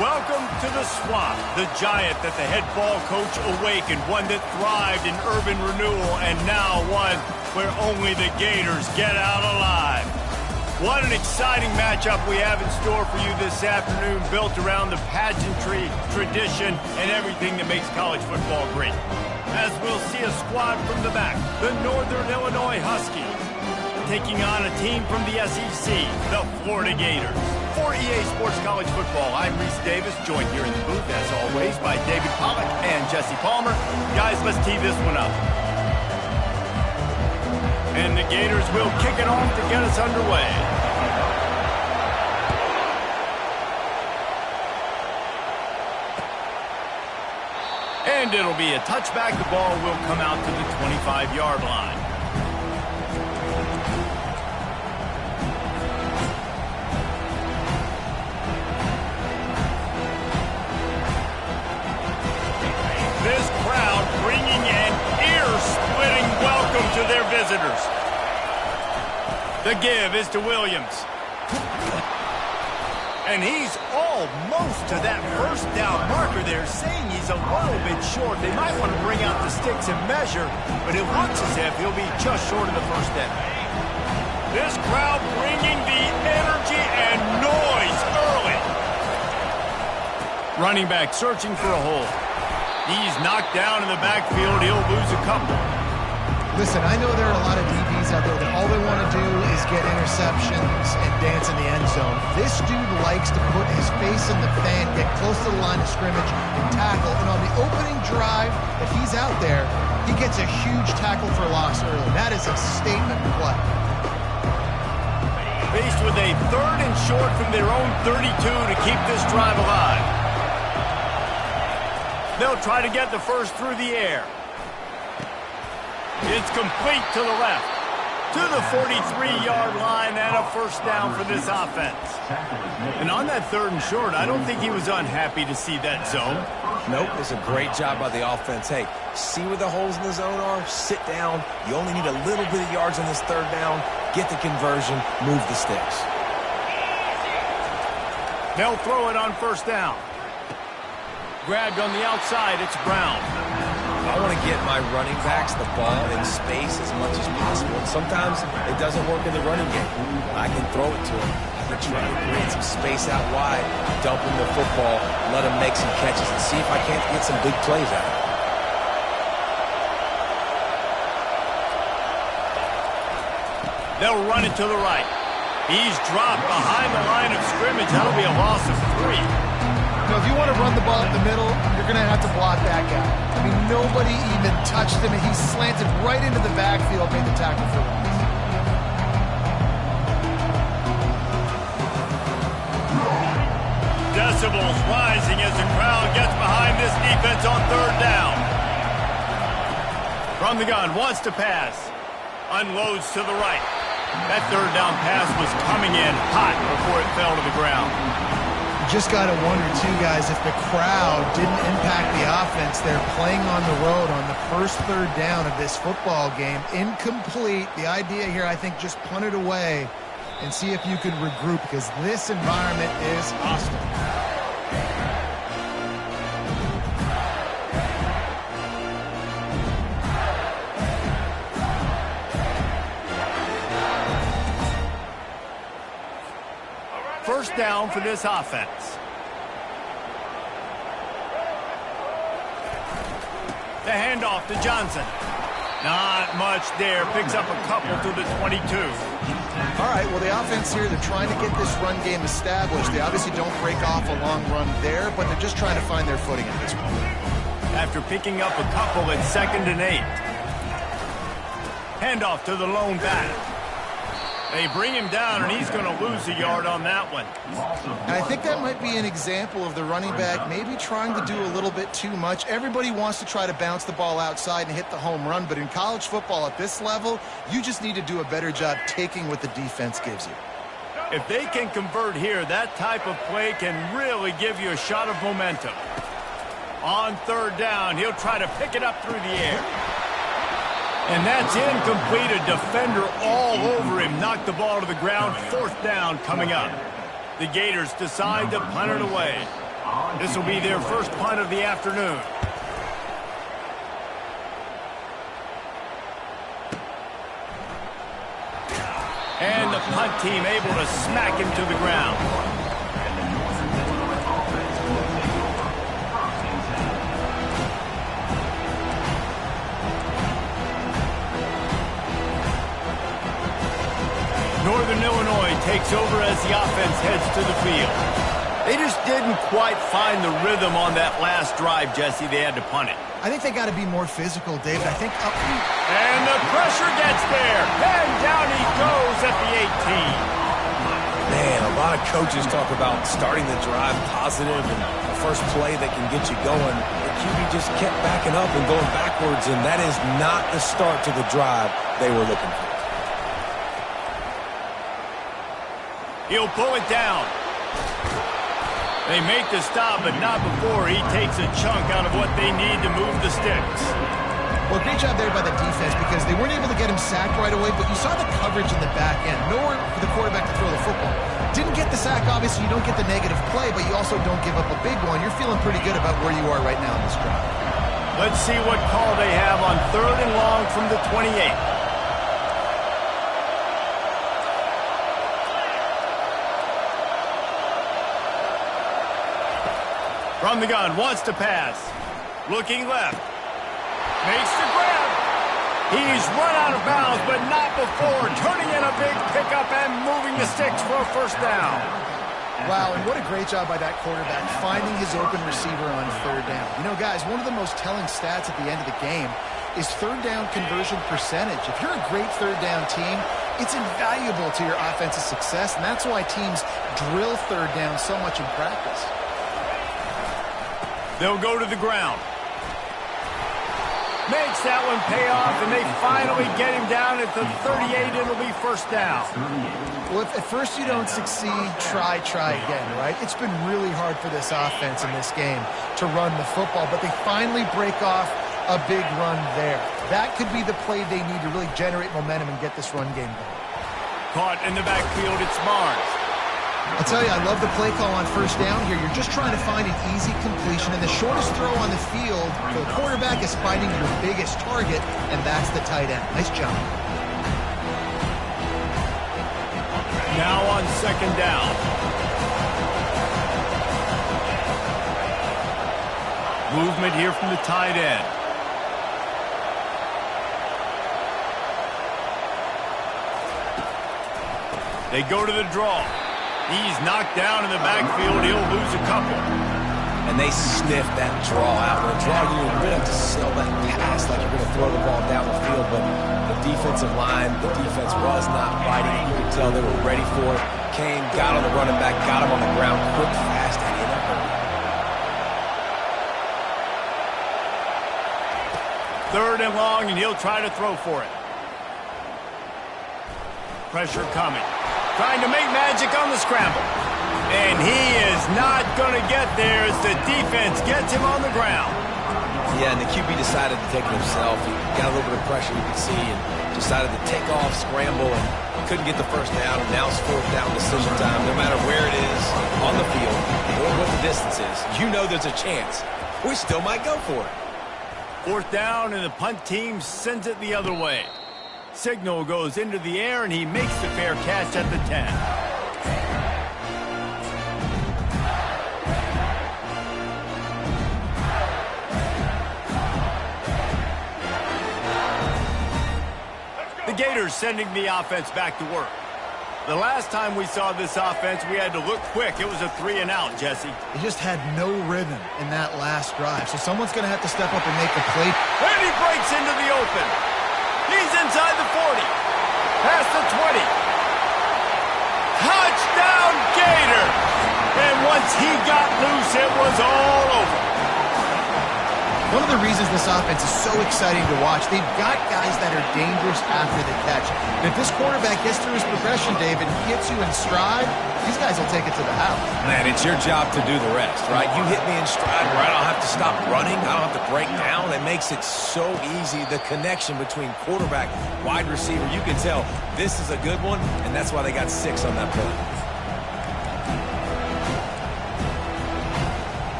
Welcome to the Swamp, the giant that the head ball coach awakened, one that thrived in urban renewal, and now one where only the Gators get out alive. What an exciting matchup we have in store for you this afternoon, built around the pageantry, tradition, and everything that makes college football great. As we'll see a squad from the back, the Northern Illinois Huskies, taking on a team from the SEC, the Florida Gators. For EA Sports College Football, I'm Reese Davis, joined here in the booth, as always, by David Pollack and Jesse Palmer. Guys, let's tee this one up. And the Gators will kick it off to get us underway. And it'll be a touchback. The ball will come out to the 25-yard line. This crowd bringing an ear-splitting welcome to their visitors. The give is to Williams. And he's almost to that first down marker there, saying he's a little bit short. They might want to bring out the sticks and measure, but it looks as if he'll be just short of the first down. This crowd bringing the energy and noise early. Running back searching for a hole. He's knocked down in the backfield. He'll lose a couple. Listen, I know there are a lot of DBs out there that all they want to do is get interceptions and dance in the end zone. This dude likes to put his face in the fan, get close to the line of scrimmage, and tackle. And on the opening drive that he's out there, he gets a huge tackle for loss early. That is a statement play. Faced with a 3rd and short from their own 32 to keep this drive alive. They'll try to get the first through the air. It's complete to the left. To the 43-yard line and a first down for this offense. And on that 3rd and short, I don't think he was unhappy to see that zone. Nope, it's a great job by the offense. Hey, see where the holes in the zone are? Sit down. You only need a little bit of yards on this 3rd down. Get the conversion. Move the sticks. They'll throw it on first down. Grabbed on the outside, it's Brown. I want to get my running backs the ball in space as much as possible. And sometimes it doesn't work in the running game. I can throw it to him. I can try to create some space out wide, dump him the football, let him make some catches, and see if I can't get some big plays out of him. They'll run it to the right. He's dropped behind the line of scrimmage. That'll be a loss of 3. You know, if you want to run the ball up the middle, you're going to have to block that guy. I mean, nobody even touched him, and he slanted right into the backfield, made the tackle for loss. Decibels rising as the crowd gets behind this defense on 3rd down. From the gun, wants to pass. Unloads to the right. That 3rd down pass was coming in hot before it fell to the ground. Just got to wonder, too, guys, if the crowd didn't impact the offense. They're playing on the road on the first 3rd down of this football game. Incomplete. The idea here, I think, just punt it away and see if you can regroup, because this environment is hostile. First down for this offense. The handoff to Johnson. Not much there. Picks up a couple to the 22. All right, well, the offense here, they're trying to get this run game established. They obviously don't break off a long run there, but they're just trying to find their footing at this point. After picking up a couple at 2nd and 8. Handoff to the lone back. They bring him down, and he's going to lose a yard on that one. And I think that might be an example of the running back maybe trying to do a little bit too much. Everybody wants to try to bounce the ball outside and hit the home run, but in college football at this level, you just need to do a better job taking what the defense gives you. If they can convert here, that type of play can really give you a shot of momentum. On third down, he'll try to pick it up through the air. And that's incomplete. A defender all over him. Knocked the ball to the ground. Fourth down coming up. The Gators decide to punt it away. This will be their first punt of the afternoon. And the punt team able to smack him to the ground. Northern Illinois takes over as the offense heads to the field. They just didn't quite find the rhythm on that last drive, Jesse. They had to punt it. I think they got to be more physical, David. I think up. And the pressure gets there. And down he goes at the 18. Man, a lot of coaches talk about starting the drive positive and the first play that can get you going. The QB just kept backing up and going backwards, and that is not the start to the drive they were looking for. He'll pull it down. They make the stop, but not before he takes a chunk out of what they need to move the sticks. Well, great job there by the defense because they weren't able to get him sacked right away, but you saw the coverage in the back end. Nowhere for the quarterback to throw the football. Didn't get the sack, obviously. You don't get the negative play, but you also don't give up a big one. You're feeling pretty good about where you are right now in this drive. Let's see what call they have on third and long from the 28. From the gun, wants to pass. Looking left. Makes the grab. He's run out of bounds, but not before. Turning in a big pickup and moving the sticks for a first down. Wow, and what a great job by that quarterback, finding his open receiver on third down. You know, guys, one of the most telling stats at the end of the game is third down conversion percentage. If you're a great third down team, it's invaluable to your offensive success, and that's why teams drill third down so much in practice. They'll go to the ground. Makes that one pay off, and they finally get him down at the 38. It'll be first down. Well, if at first you don't succeed, try again, right? It's been really hard for this offense in this game to run the football, but they finally break off a big run there. That could be the play they need to really generate momentum and get this run game going. Caught in the backfield, it's Barnes. I'll tell you, I love the play call on first down here. You're just trying to find an easy completion, and the shortest throw on the field for the quarterback is finding your biggest target, and that's the tight end. Nice job. Now on second down. Movement here from the tight end. They go to the draw. He's knocked down in the backfield. He'll lose a couple. And they sniff that draw out. With a draw, you're going to have to sell that pass like you're going to throw the ball down the field. But the defensive line, the defense was not fighting. You could tell they were ready for it. Came, got on the running back, got him on the ground quick, fast, and in a hurry. Third and long, and he'll try to throw for it. Pressure coming. Trying to make magic on the scramble. And he is not going to get there as the defense gets him on the ground. Yeah, and the QB decided to take it himself. He got a little bit of pressure, you can see, and decided to take off, scramble, and couldn't get the first down. And now it's fourth down decision time. No matter where it is on the field or what the distance is, you know there's a chance. We still might go for it. Fourth down, and the punt team sends it the other way. Signal goes into the air, and he makes the fair catch at the 10. The Gators sending the offense back to work. The last time we saw this offense, we had to look quick. It was a 3-and-out, Jesse. They just had no rhythm in that last drive, so someone's going to have to step up and make a play. And he breaks into the open. He's inside the 40, past the 20, Touchdown, Gator! And once he got loose, it was all over. One of the reasons this offense is so exciting to watch, they've got guys that are dangerous after the catch. And if this quarterback gets through his progression, David, and gets you in stride, these guys will take it to the house. Man, it's your job to do the rest, right? You hit me in stride where I don't have to stop running. I don't have to break down. It makes it so easy, the connection between quarterback, wide receiver. You can tell this is a good one, and that's why they got 6 on that play.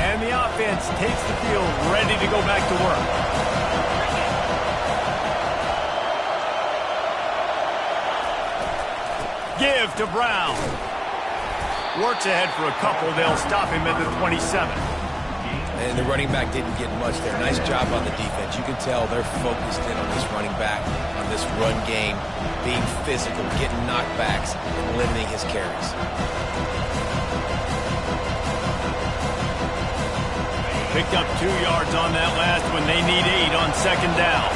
And the offense takes the field, ready to go back to work. Give to Brown. Works ahead for a couple. They'll stop him at the 27. And the running back didn't get much there. Nice job on the defense. You can tell they're focused in on this running back, on this run game, being physical, getting knockbacks, and limiting his carries. Picked up 2 yards on that last one. They need 8 on second down.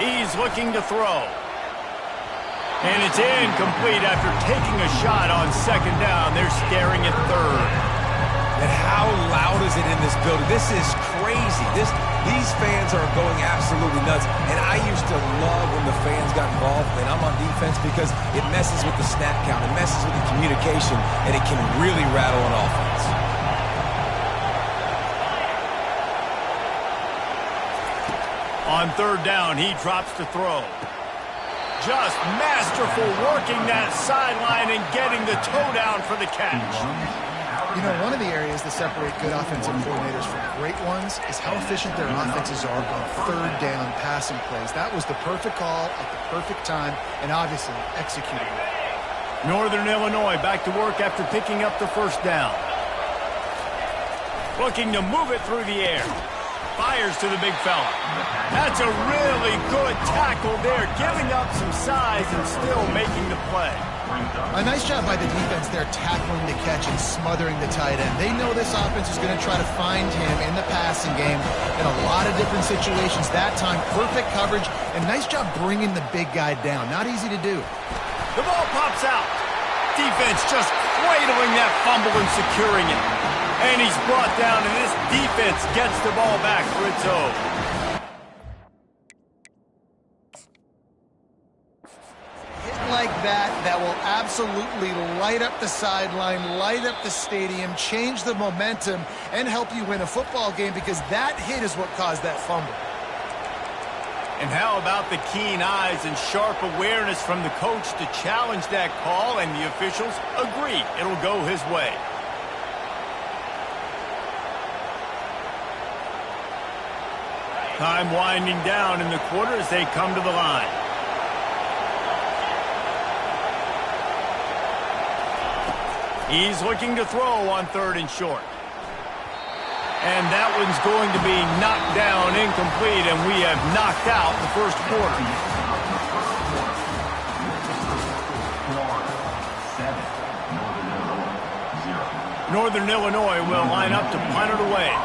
He's looking to throw. And it's incomplete after taking a shot on second down. They're staring at third. And how loud is it in this building? This is crazy. These fans are going absolutely nuts. And I used to love when the fans got involved when I'm on defense because it messes with the snap count. It messes with the communication, and it can really rattle an offense. On third down, he drops to throw. Just masterful working that sideline and getting the toe down for the catch. You know, one of the areas that separate good offensive coordinators from great ones is how efficient their offenses are on third down passing plays. That was the perfect call at the perfect time and obviously executed it. Northern Illinois back to work after picking up the first down. Looking to move it through the air. Fires to the big fella. That's a really good tackle there, giving up some size and still making the play. A nice job by the defense there tackling the catch and smothering the tight end. They know this offense is going to try to find him in the passing game in a lot of different situations. That time, perfect coverage and nice job bringing the big guy down. Not easy to do. The ball pops out. Defense just cradling that fumble and securing it. And he's brought down, and this defense gets the ball back for its own. Like that will absolutely light up the sideline, light up the stadium, change the momentum, and help you win a football game because that hit is what caused that fumble. And how about the keen eyes and sharp awareness from the coach to challenge that call, and the officials agree it'll go his way. Time winding down in the quarter as they come to the line. He's looking to throw on third and short. And that one's going to be knocked down incomplete, and we have knocked out the first quarter. Northern Illinois will line up to punt it away.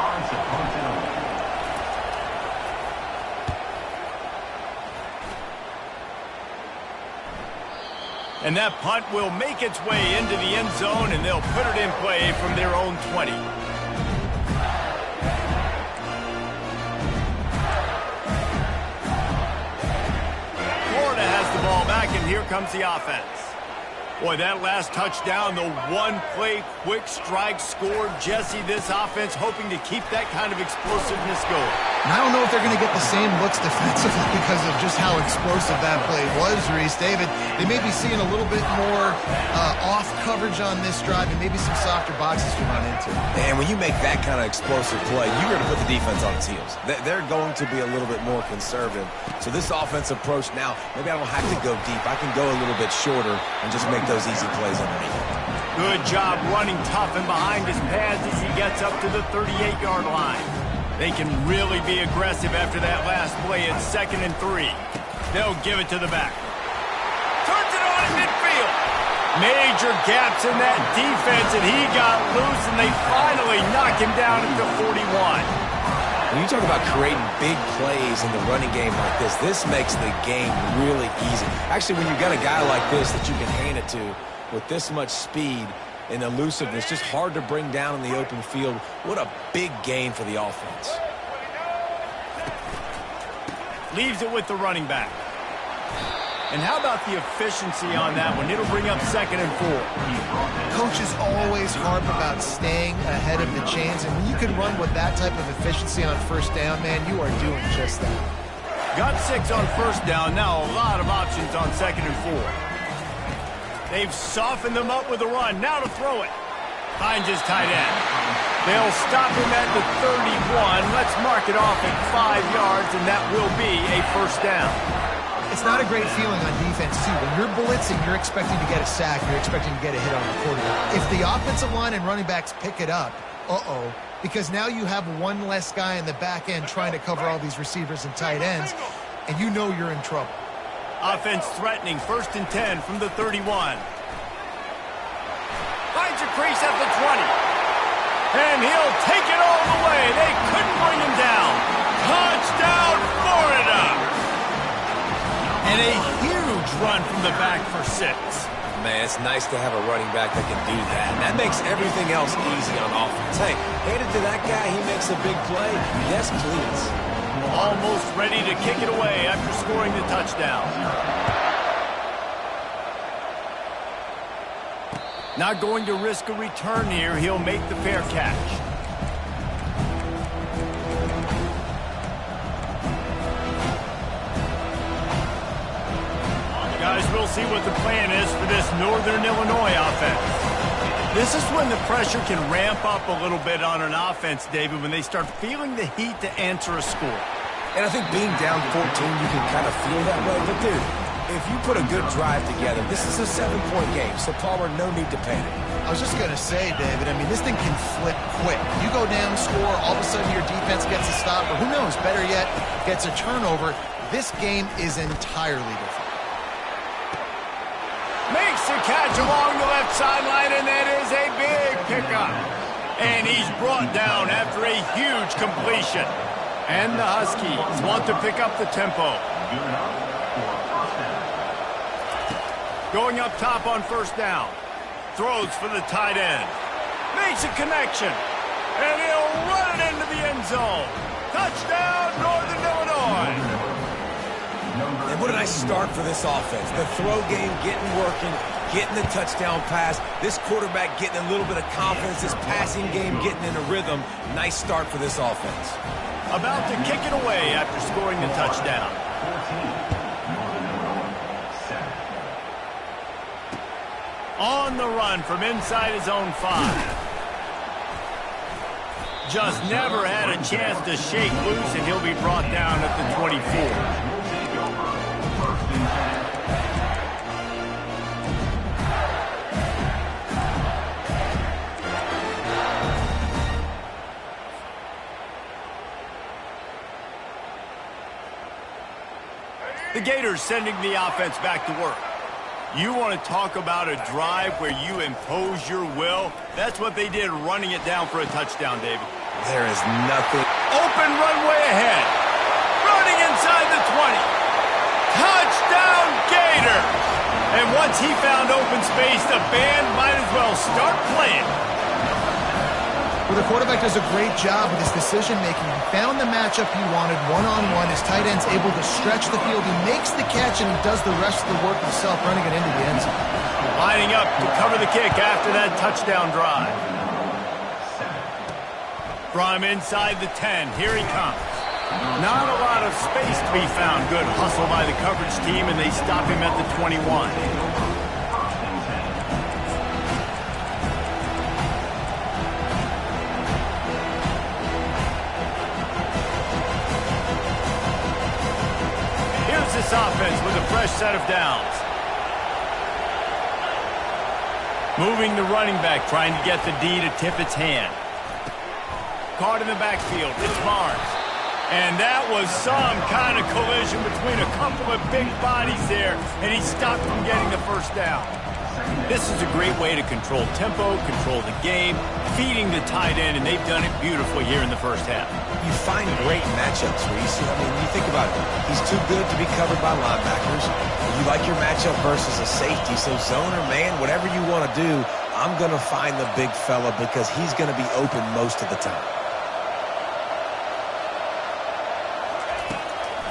And that punt will make its way into the end zone, and they'll put it in play from their own 20. Florida has the ball back, and here comes the offense. Boy, that last touchdown, the one-play quick strike scored. Jesse, this offense hoping to keep that kind of explosiveness going. And I don't know if they're going to get the same looks defensively because of just how explosive that play was, Reese. David, they may be seeing a little bit more off coverage on this drive and maybe some softer boxes to run into. And when you make that kind of explosive play, you're going to put the defense on its heels. They're going to be a little bit more conservative. So this offense approach now, maybe I don't have to go deep. I can go a little bit shorter and just make those easy plays underneath. Good job running tough and behind his pads as he gets up to the 38-yard line. They can really be aggressive after that last play at 2nd and 3. They'll give it to the back. Turns it on in midfield. Major gaps in that defense, and he got loose, and they finally knock him down at the 41. When you talk about creating big plays in the running game like this makes the game really easy. Actually, when you've got a guy like this that you can hand it to with this much speed and elusiveness, just hard to bring down in the open field, what a big gain for the offense. Leaves it with the running back. And how about the efficiency on that one? It'll bring up 2nd and 4. Coaches always harp about staying ahead of the chains, and when you can run with that type of efficiency on 1st down, man, you are doing just that. Got 6 on 1st down. Now a lot of options on 2nd and 4. They've softened them up with a run. Now to throw it. Finds his tight end. They'll stop him at the 31. Let's mark it off at 5 yards, and that will be a 1st down. It's not a great feeling on defense, too. When you're blitzing, you're expecting to get a sack. You're expecting to get a hit on the quarterback. If the offensive line and running backs pick it up, because now you have one less guy in the back end trying to cover all these receivers and tight ends, and you know you're in trouble. Offense threatening, 1st and 10 from the 31. Finds a crease at the 20. And he'll take it all the way. They couldn't bring him down. Touchdown, Florida! And a huge run from the back for 6. Man, it's nice to have a running back that can do that. And that makes everything else easy on offense. Hey, hand it to that guy, he makes a big play. Yes, please. Almost ready to kick it away after scoring the touchdown. Not going to risk a return here. He'll make the fair catch. Guys, we'll see what the plan is for this Northern Illinois offense. This is when the pressure can ramp up a little bit on an offense, David, when they start feeling the heat to answer a score. And I think being down 14, you can kind of feel that way. But, dude, if you put a good drive together, this is a 7-point game, so Palmer, no need to panic. I was just going to say, David, I mean, this thing can flip quick. You go down, score, all of a sudden your defense gets a stop, or who knows, better yet, gets a turnover. This game is entirely different. Makes the catch along the left sideline, and that is a big pickup. And he's brought down after a huge completion. And the Huskies want to pick up the tempo. Going up top on 1st down. Throws for the tight end. Makes a connection. And he'll run it into the end zone. Touchdown, Northern Illinois. And what a nice start for this offense. The throw game getting working, getting the touchdown pass. This quarterback getting a little bit of confidence. This passing game getting in a rhythm. Nice start for this offense. About to kick it away after scoring the touchdown. On the run from inside his own 5. Just never had a chance to shake loose, and he'll be brought down at the 24. The Gators sending the offense back to work. You want to talk about a drive where you impose your will? That's what they did, running it down for a touchdown, David. There is nothing. Open runway ahead. Running inside the 20. Touchdown, Gator! And once he found open space, the band might as well start playing. Well, the quarterback does a great job with his decision-making. He found the matchup he wanted, one-on-one. His tight end's able to stretch the field. He makes the catch, and he does the rest of the work himself, running it into the end zone. Lining up to cover the kick after that touchdown drive. From inside the 10, here he comes. Not a lot of space to be found. Good hustle by the coverage team, and they stop him at the 21. This offense with a fresh set of downs. Moving the running back, trying to get the D to tip its hand. Caught in the backfield, it's Barnes. And that was some kind of collision between a couple of big bodies there, and he stopped from getting the 1st down. This is a great way to control tempo, control the game, feeding the tight end, and they've done it beautifully here in the first half. You find great matchups, Reese. I mean, you think about it. He's too good to be covered by linebackers. You like your matchup versus a safety, so zone or man, whatever you want to do, I'm going to find the big fella because he's going to be open most of the time.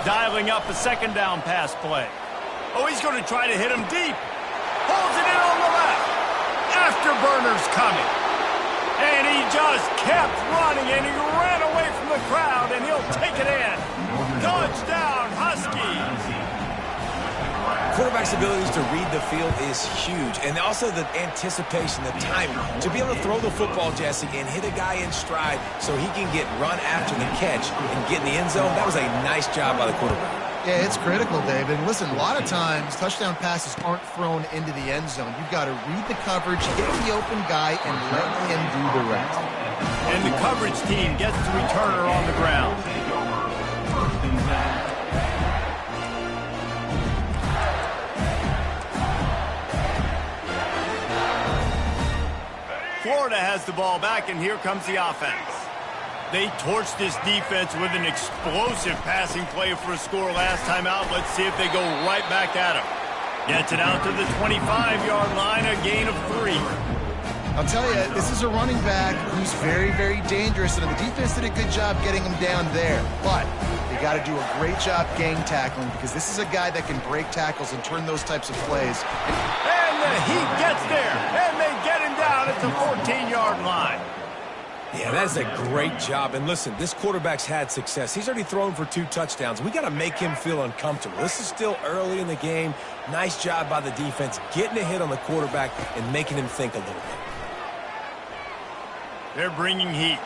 Dialing up a second down pass play. Oh, he's going to try to hit him deep. Holds it in on the left. Afterburner's coming. And he just kept running, and he ran away from the crowd, and he'll take it in. Touchdown, Huskies. Quarterback's abilities to read the field is huge, and also the anticipation, the timing. To be able to throw the football, Jesse, and hit a guy in stride so he can get run after the catch and get in the end zone, that was a nice job by the quarterback. Yeah, it's critical, David. And listen, a lot of times touchdown passes aren't thrown into the end zone. You've got to read the coverage, get the open guy, and let him do the rest. And the coverage team gets the returner on the ground. Florida has the ball back, and here comes the offense. They torched this defense with an explosive passing play for a score last time out. Let's see if they go right back at him. Gets it out to the 25-yard line, a gain of 3. I'll tell you, this is a running back who's very, very dangerous, and the defense did a good job getting him down there. But they got to do a great job gang tackling because this is a guy that can break tackles and turn those types of plays. And the Heat gets there, and they get him down at the 14-yard line. Yeah, that's a great job. And listen, this quarterback's had success. He's already thrown for 2 touchdowns. We got to make him feel uncomfortable. This is still early in the game. Nice job by the defense, getting a hit on the quarterback and making him think a little bit. They're bringing heat.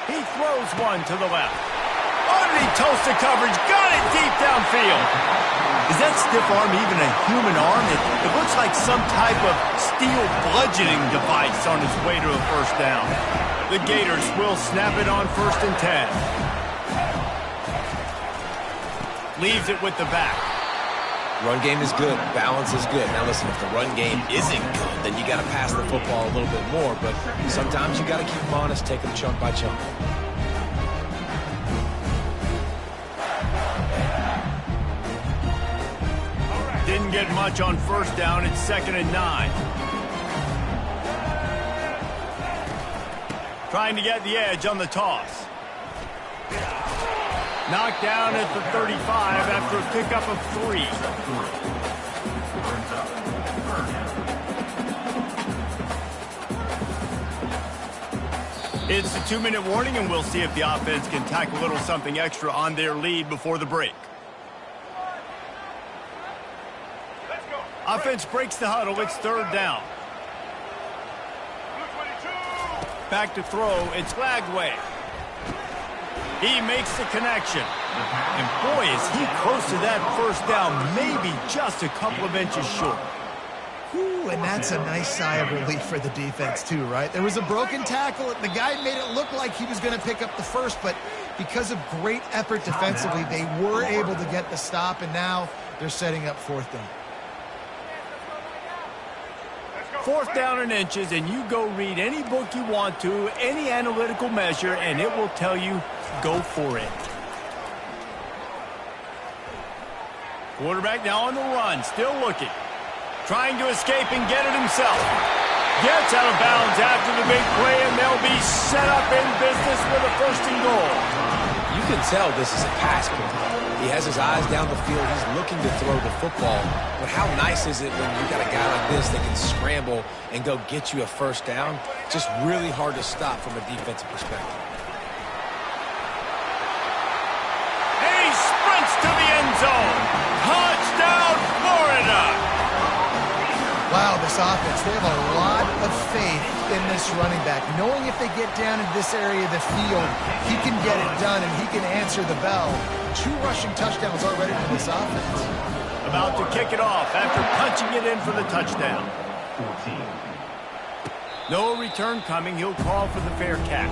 He throws one to the left. Underneath toasted coverage, got it deep downfield. Is that stiff arm even a human arm? It looks like some type of steel bludgeoning device on his way to a first down. The Gators will snap it on 1st and 10. Leaves it with the back. Run game is good. Balance is good. Now listen, if the run game isn't good, then you got to pass the football a little bit more. But sometimes you got to keep them honest, take them chunk by chunk. Didn't get much on first down. It's 2nd and 9. Trying to get the edge on the toss. Knocked down at the 35 after a pickup of 3. It's a 2-minute warning, and we'll see if the offense can tack a little something extra on their lead before the break. Offense breaks the huddle. It's 3rd down. Back to throw. It's Lagway. He makes the connection. And boy, is he close to that first down, maybe just a couple of inches short. Ooh, and that's a nice sigh of relief for the defense too, right? There was a broken tackle. The guy made it look like he was going to pick up the first, but because of great effort defensively, they were able to get the stop, and now they're setting up 4th down. 4th down and inches, and you go read any book you want to, any analytical measure, and it will tell you, go for it. Quarterback now on the run, still looking. Trying to escape and get it himself. Gets out of bounds after the big play, and they'll be set up in business with a 1st and goal. You can tell this is a pass play. He has his eyes down the field. He's looking to throw the football. But how nice is it when you got a guy like this that can scramble and go get you a 1st down? Just really hard to stop from a defensive perspective. And he sprints to the end zone. Touchdown, Florida! Wow, this offense, they have a lot of faith in this running back. Knowing if they get down in this area of the field, he can get it done and he can answer the bell. 2 rushing touchdowns already for this offense. About to kick it off after punching it in for the touchdown. No return coming. He'll call for the fair catch.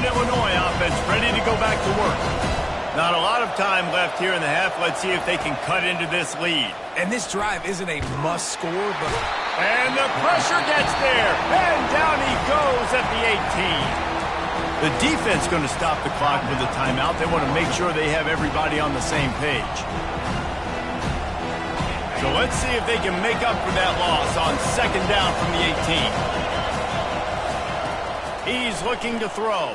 Northern Illinois offense ready to go back to work. Not a lot of time left here in the half. Let's see if they can cut into this lead. And this drive isn't a must score, but... And the pressure gets there. And down he goes at the 18. The defense going to stop the clock with a timeout. They want to make sure they have everybody on the same page. So let's see if they can make up for that loss on second down from the 18. He's looking to throw.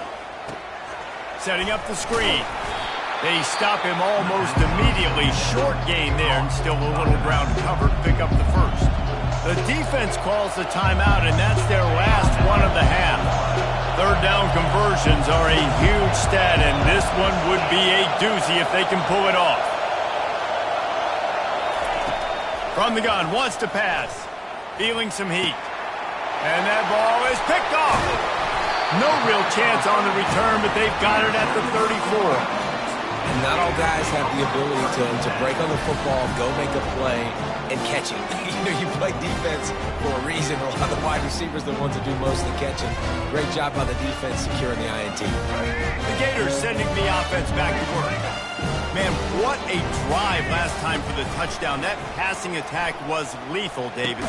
Setting up the screen. They stop him almost immediately. Short gain there, and still a little ground cover to pick up the first. The defense calls the timeout, and that's their last one of the half. Third down conversions are a huge stat, and this one would be a doozy if they can pull it off. From the gun, wants to pass. Feeling some heat. And that ball is picked off. No real chance on the return, but they've got it at the 34. And not all guys have the ability to break on the football, go make a play, and catch it. You play defense for a reason. A lot of the wide receivers are the ones that do most of the catching. Great job by the defense securing the INT. The Gators sending the offense back to work. Man, what a drive last time for the touchdown. That passing attack was lethal, David.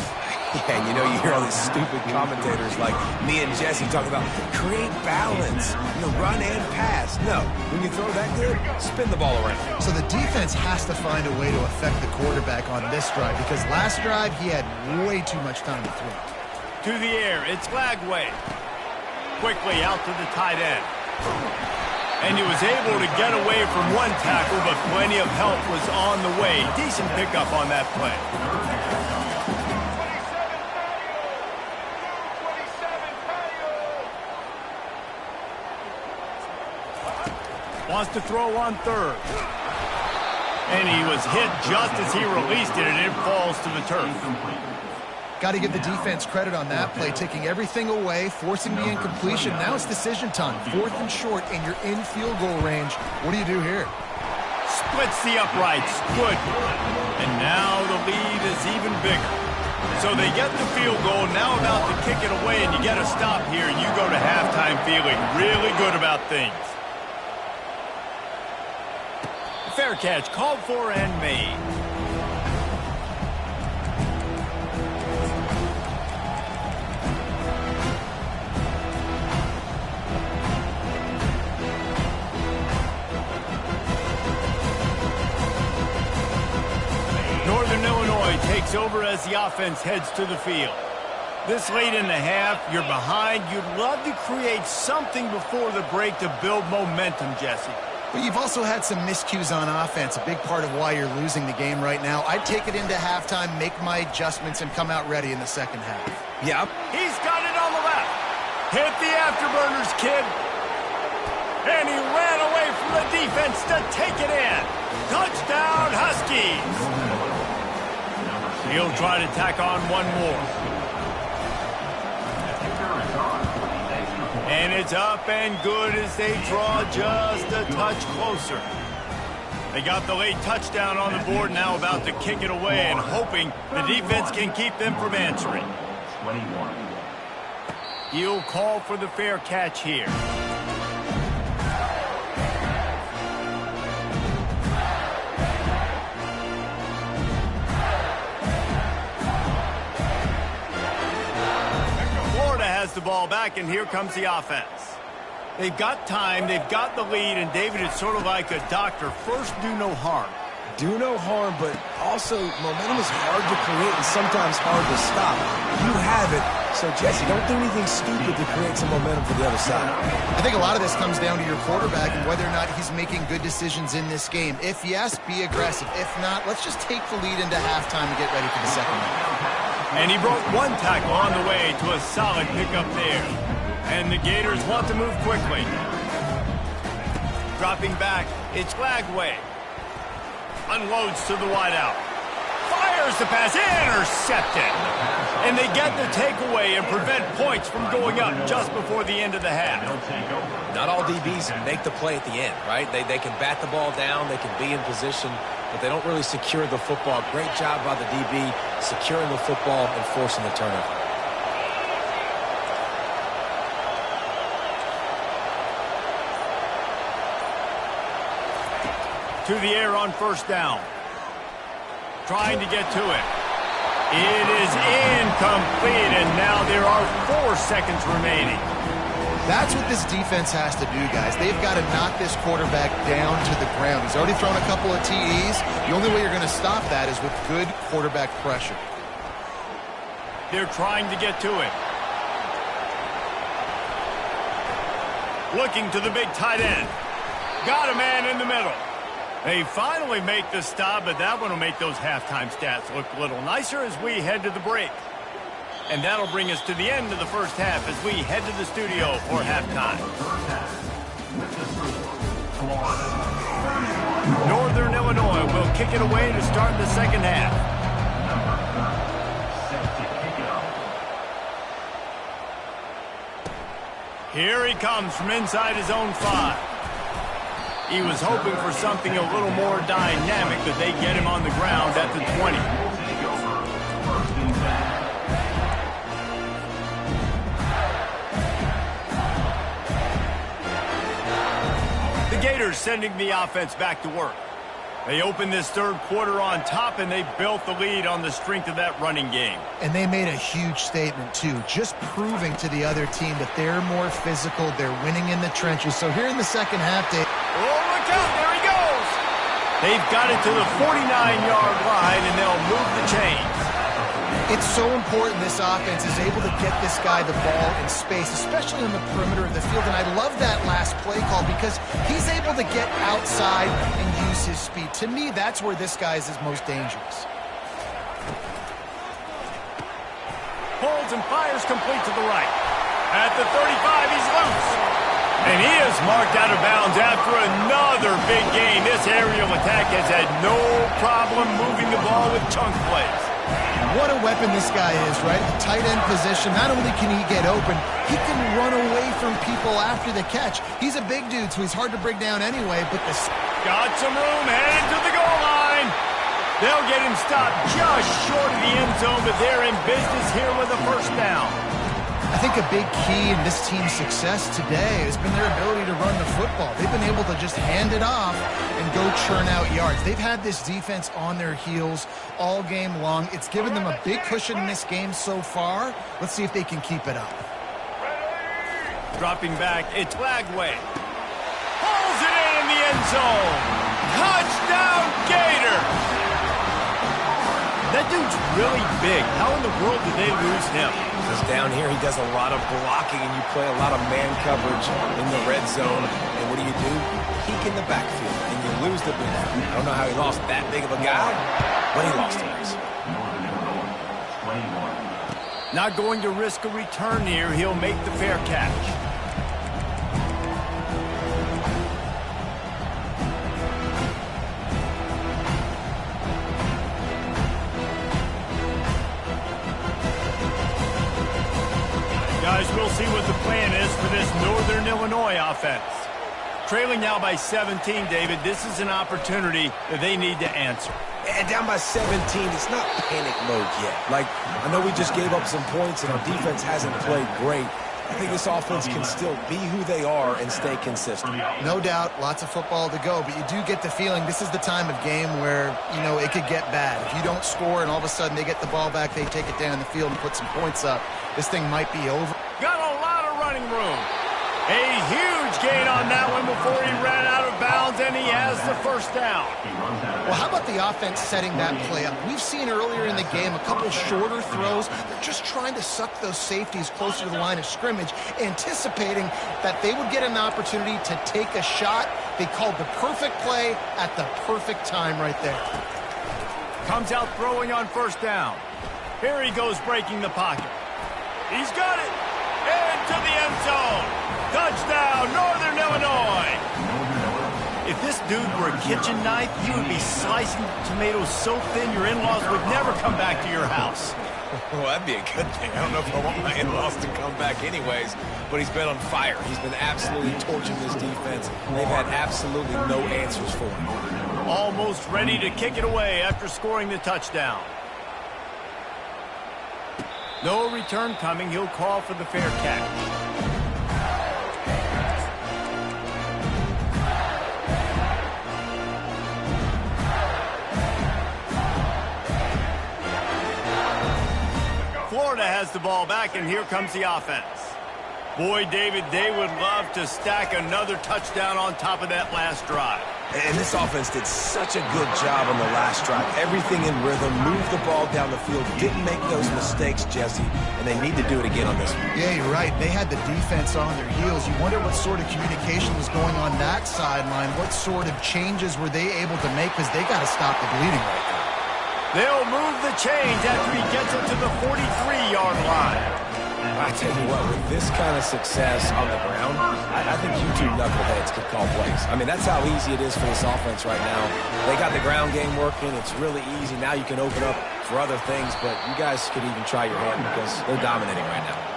Yeah, and you hear all these stupid commentators like me and Jesse talking about create balance, run and pass. No, when you throw that good, spin the ball around. So the defense has to find a way to affect the quarterback on this drive because last drive he had way too much time to throw. To the air, it's Lagway. Quickly out to the tight end. And he was able to get away from one tackle, but plenty of help was on the way. Decent pickup on that play. Wants to throw on third. And he was hit just as he released it, and it falls to the turf. Got to give the defense credit on that play, taking everything away, forcing the incompletion. Now it's decision time. 4th and short, and you're in field goal range. What do you do here? Splits the uprights. Good. And now the lead is even bigger. So they get the field goal, now about to kick it away, and you get a stop here, and you go to halftime feeling really good about things. Fair catch, called for and made. Northern Illinois takes over as the offense heads to the field. This late in the half, you're behind. You'd love to create something before the break to build momentum, Jesse. But you've also had some miscues on offense, a big part of why you're losing the game right now. I'd take it into halftime, make my adjustments, and come out ready in the second half. Yep. He's got it on the left. Hit the afterburners, kid. And he ran away from the defense to take it in. Touchdown, Huskies. He'll try to tack on one more. And it's up and good as they draw just a touch closer. They got the late touchdown on the board, now about to kick it away and hoping the defense can keep them from answering. He'll call for the fair catch here. Has the ball back, and here comes the offense. They've got time, they've got the lead, and David, it's sort of like a doctor. First, do no harm. Do no harm, but also momentum is hard to create and sometimes hard to stop. You have it, so Jesse, don't do anything stupid to create some momentum for the other side. I think a lot of this comes down to your quarterback and whether or not he's making good decisions in this game. If yes, be aggressive. If not, let's just take the lead into halftime and get ready for the second half. And he broke one tackle on the way to a solid pickup there. And the Gators want to move quickly. Dropping back, it's Lagway. Unloads to the wideout. Fires the pass, intercepted. And they get the takeaway and prevent points from going up just before the end of the half. Not all DBs make the play at the end, right? They can bat the ball down, they can be in position, but they don't really secure the football. Great job by the DB securing the football and forcing the turnover. 2 to the air on first down. Trying to get to it. It is incomplete, and now there are 4 seconds remaining. That's what this defense has to do, guys. They've got to knock this quarterback down to the ground. He's already thrown a couple of TDs. The only way you're going to stop that is with good quarterback pressure. They're trying to get to it. Looking to the big tight end. Got a man in the middle. They finally make the stop, but that one will make those halftime stats look a little nicer as we head to the break. And that'll bring us to the end of the first half as we head to the studio for halftime. Northern Illinois will kick it away to start the second half. Here he comes from inside his own 5. He was hoping for something a little more dynamic, but they get him on the ground at the 20. The Gators sending the offense back to work. They opened this third quarter on top, and they built the lead on the strength of that running game. And they made a huge statement, too, just proving to the other team that they're more physical, they're winning in the trenches. So here in the second half, oh, look out, there he goes! They've got it to the 49-yard line, and they'll move the chains. It's so important this offense is able to get this guy the ball in space, especially on the perimeter of the field. And I love that last play call because he's able to get outside and use his speed. To me, that's where this guy is his most dangerous. Pulls and fires complete to the right. At the 35, he's loose. And he is marked out of bounds after another big gain. This aerial attack has had no problem moving the ball with chunk plays. What a weapon this guy is, right? The tight end position, not only can he get open, he can run away from people after the catch. He's a big dude, so he's hard to bring down anyway, but this... Got some room, headed to the goal line. They'll get him stopped just short of the end zone, but they're in business here with a first down. I think a big key in this team's success today has been their ability to run the football. They've been able to just hand it off and go churn out yards. They've had this defense on their heels all game long. It's given them a big cushion in this game so far. Let's see if they can keep it up. Dropping back, it's Lagway. Pulls it in the end zone. Touchdown, Gators! That dude's really big. How in the world did they lose him? Because down here, he does a lot of blocking, and you play a lot of man coverage in the red zone. And what do? Peek in the backfield, and you lose the big one. I don't know how he lost that big of a guy, but he lost him. Not going to risk a return here. He'll make the fair catch. Guys, we'll see what the plan is for this Northern Illinois offense. Trailing now by 17, David. This is an opportunity that they need to answer. And down by 17, it's not panic mode yet. Like, I know we just gave up some points and our defense hasn't played great. I think this offense can still be who they are and stay consistent. No doubt, lots of football to go, but you do get the feeling this is the time of game where, you know, it could get bad. If you don't score and all of a sudden they get the ball back, they take it down the field and put some points up, this thing might be over. Got a lot of running room. A huge gain on that one before he ran out of bounds, and he has the first down. Well, how about the offense setting that play up? We've seen earlier in the game a couple shorter throws. They're just trying to suck those safeties closer to the line of scrimmage, anticipating that they would get an opportunity to take a shot. They called the perfect play at the perfect time right there. Comes out throwing on first down. Here he goes breaking the pocket. He's got it. Into the end zone. Touchdown, Northern Illinois. If this dude were a kitchen knife, you would be slicing tomatoes so thin your in-laws would never come back to your house. Well, that'd be a good thing. I don't know if I want my in-laws to come back anyways, but he's been on fire. He's been absolutely torching this defense. They've had absolutely no answers for him. Almost ready to kick it away after scoring the touchdown. No return coming. He'll call for the fair catch. has the ball back, and here comes the offense. Boy, David, they would love to stack another touchdown on top of that last drive. And this offense did such a good job on the last drive. Everything in rhythm, moved the ball down the field, didn't make those mistakes, Jesse, and they need to do it again on this one. Yeah, you're right. They had the defense on their heels. You wonder what sort of communication was going on that sideline. What sort of changes were they able to make, because they got to stop the bleeding right now. They'll move the chains after he gets it to the 43-yard line. I tell you what, with this kind of success on the ground, I think you two knuckleheads could call plays. I mean, that's how easy it is for this offense right now. They got the ground game working. It's really easy. Now you can open up for other things, but you guys could even try your hand because they're dominating right now.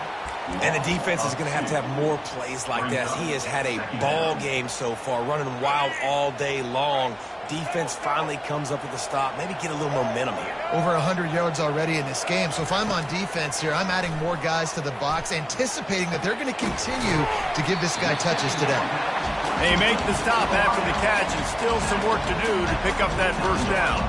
And the defense is going to have more plays like this. He has had a ball game so far, running wild all day long. Defense finally comes up with a stop. Maybe get a little momentum here. Over 100 yards already in this game. So if I'm on defense here, I'm adding more guys to the box, anticipating that they're going to continue to give this guy touches today. They make the stop after the catch, and still some work to do to pick up that first down.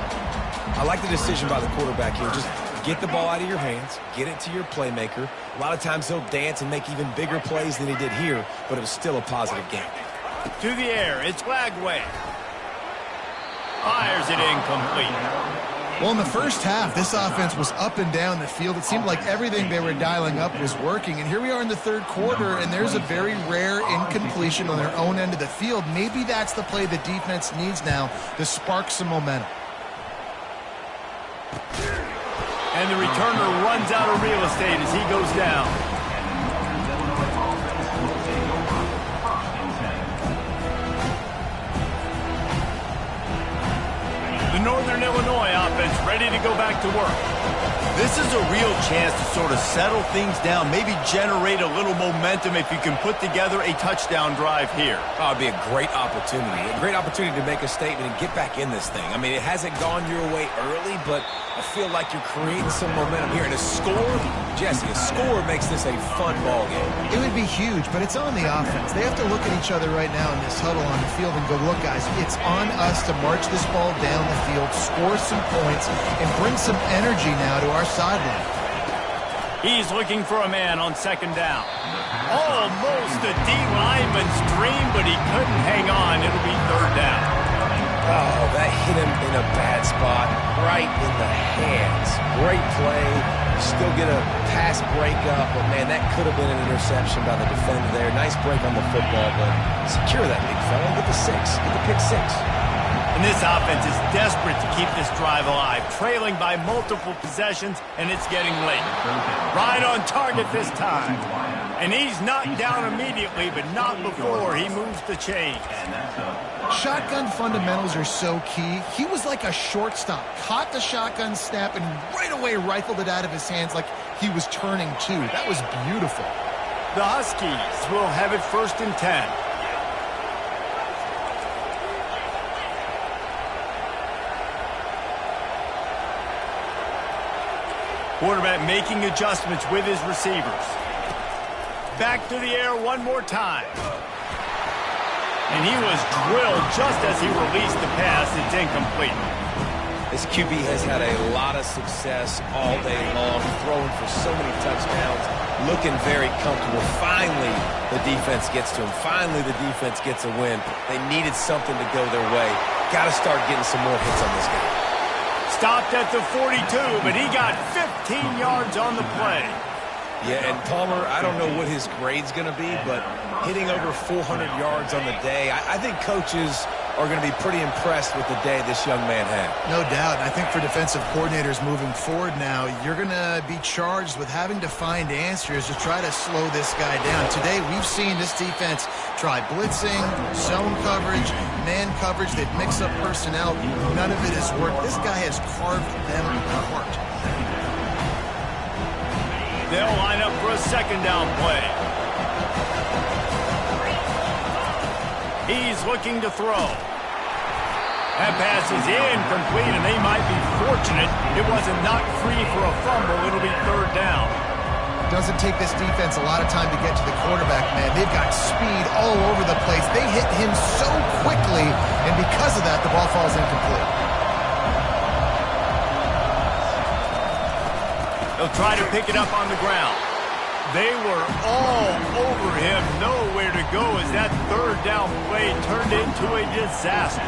I like the decision by the quarterback here. Just get the ball out of your hands, get it to your playmaker. A lot of times he'll dance and make even bigger plays than he did here, but it was still a positive game. To the air, it's Flagway. Fires it incomplete. Well, in the first half, this offense was up and down the field. It seemed like everything they were dialing up was working. And here we are in the third quarter, and there's a very rare incompletion on their own end of the field. Maybe that's the play the defense needs now to spark some momentum. And the returner runs out of real estate as he goes down. The Northern Illinois offense ready to go back to work. This is a real chance to sort of settle things down, maybe generate a little momentum if you can put together a touchdown drive here. Oh, it'd be a great opportunity to make a statement and get back in this thing. I mean, it hasn't gone your way early, but I feel like you're creating some momentum here. And a score, Jesse, a score makes this a fun ball game. It would be huge, but it's on the offense. They have to look at each other right now in this huddle on the field and go, look, guys, it's on us to march this ball down the field, score some points, and bring some energy now to our sideline. He's looking for a man on second down. Almost a D lineman's dream, but he couldn't hang on. It'll be third down. Oh, that hit him in a bad spot, right in the hands. Great play. Still get a pass breakup, but man, that could have been an interception by the defender there. Nice break on the football, but secure that big fella. Get the six. Get the pick six. And this offense is desperate to keep this drive alive, trailing by multiple possessions, and it's getting late. Right on target this time. And he's knocked down immediately, but not before he moves the chains. Shotgun fundamentals are so key. He was like a shortstop, caught the shotgun snap, and right away rifled it out of his hands like he was turning two. That was beautiful. The Huskies will have it 1st and 10. Quarterback making adjustments with his receivers. Back to the air one more time. And he was drilled just as he released the pass. It's incomplete. This QB has had a lot of success all day long, throwing for so many touchdowns, looking very comfortable. Finally, the defense gets to him. Finally, the defense gets a win. They needed something to go their way. Got to start getting some more hits on this guy. Stopped at the 42, but he got 15 yards on the play. Yeah, and Palmer, I don't know what his grade's going to be, but hitting over 400 yards on the day, I think coaches are going to be pretty impressed with the day this young man had. No doubt. I think for defensive coordinators moving forward now, you're going to be charged with having to find answers to try to slow this guy down. Today, we've seen this defense try blitzing, zone coverage, man coverage. They've mixed up personnel. None of it has worked. This guy has carved them apart. They'll line up for a second down play. He's looking to throw. That pass is incomplete, and they might be fortunate it wasn't knocked free for a fumble. It'll be third down. Doesn't take this defense a lot of time to get to the quarterback, man. They've got speed all over the place. They hit him so quickly, and because of that, the ball falls incomplete. He'll try to pick it up on the ground. They were all over him, nowhere to go as that third down play turned into a disaster.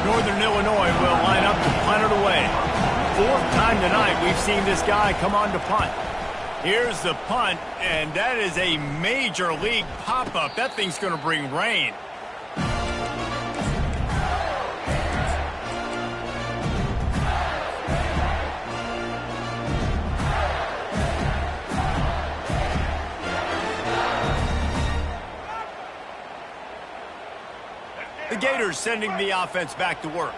Northern Illinois will line up to punt it away. Fourth time tonight we've seen this guy come on to punt. Here's the punt, and that is a major league pop-up. That thing's going to bring rain. The Gators sending the offense back to work.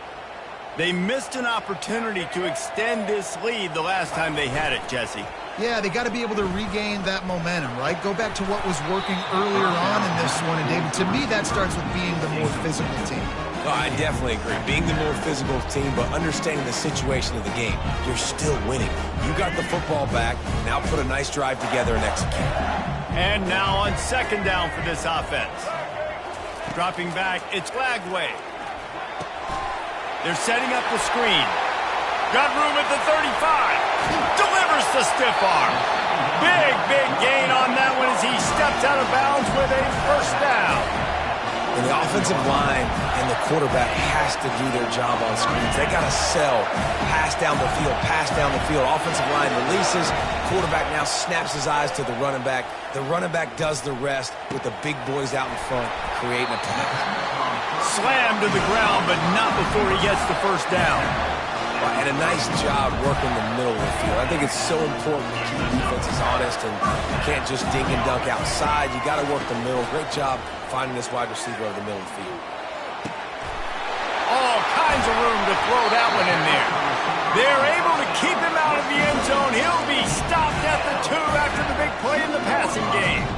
They missed an opportunity to extend this lead the last time they had it, Jesse. Yeah, they got to be able to regain that momentum, right? Go back to what was working earlier on in this one. And, David, to me, that starts with being the more physical team. Well, I definitely agree. Being the more physical team, but understanding the situation of the game. You're still winning. You got the football back. Now put a nice drive together and execute. And now on second down for this offense. Dropping back, it's Lagway. They're setting up the screen. Got room at the 35. Delivers the stiff arm. Big gain on that one as he steps out of bounds with a first down. And the offensive line and the quarterback has to do their job on screens. They got to sell. Pass down the field, pass down the field. Offensive line releases. Quarterback now snaps his eyes to the running back. The running back does the rest with the big boys out in front, creating a play. Slammed to the ground, but not before he gets the first down. And a nice job working the middle of the field. I think it's so important to keep defenses honest, and you can't just dink and dunk outside. You got to work the middle. Great job finding this wide receiver over the middle of the field. All kinds of room to throw that one in there. They're able to keep him out of the end zone. He'll be stopped at the 2 after the big play in the passing game.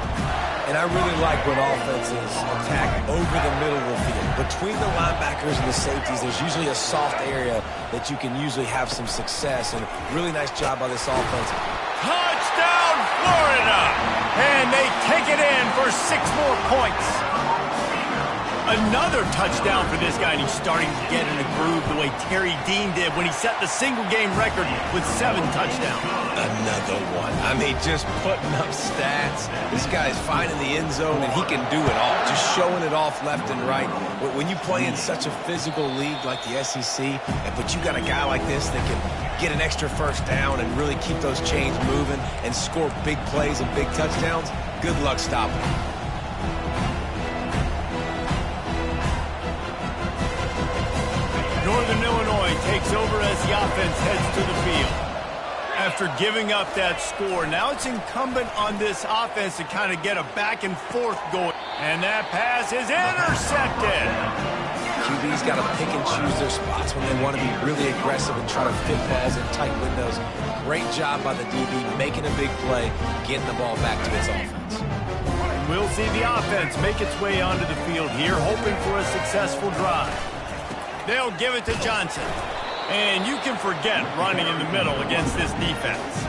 And I really like when offenses attack over the middle of the field. Between the linebackers and the safeties, there's usually a soft area that you can usually have some success. And really nice job by this offense. Touchdown, Florida! And they take it in for 6 more points. Another touchdown for this guy, and he's starting to get in a groove the way Terry Dean did when he set the single-game record with 7 touchdowns. Another one. I mean, just putting up stats. This guy's finding the end zone, and he can do it all. Just showing it off left and right. But when you play in such a physical league like the SEC, but you got a guy like this that can get an extra first down and really keep those chains moving and score big plays and big touchdowns, good luck stopping him. Northern Illinois takes over as the offense heads to the field. After giving up that score, now it's incumbent on this offense to kind of get a back and forth going. And that pass is intercepted. QB's got to pick and choose their spots when they want to be really aggressive and try to fit balls in tight windows. Great job by the DB making a big play, getting the ball back to its offense. We'll see the offense make its way onto the field here, hoping for a successful drive. They'll give it to Johnson. And you can forget running in the middle against this defense.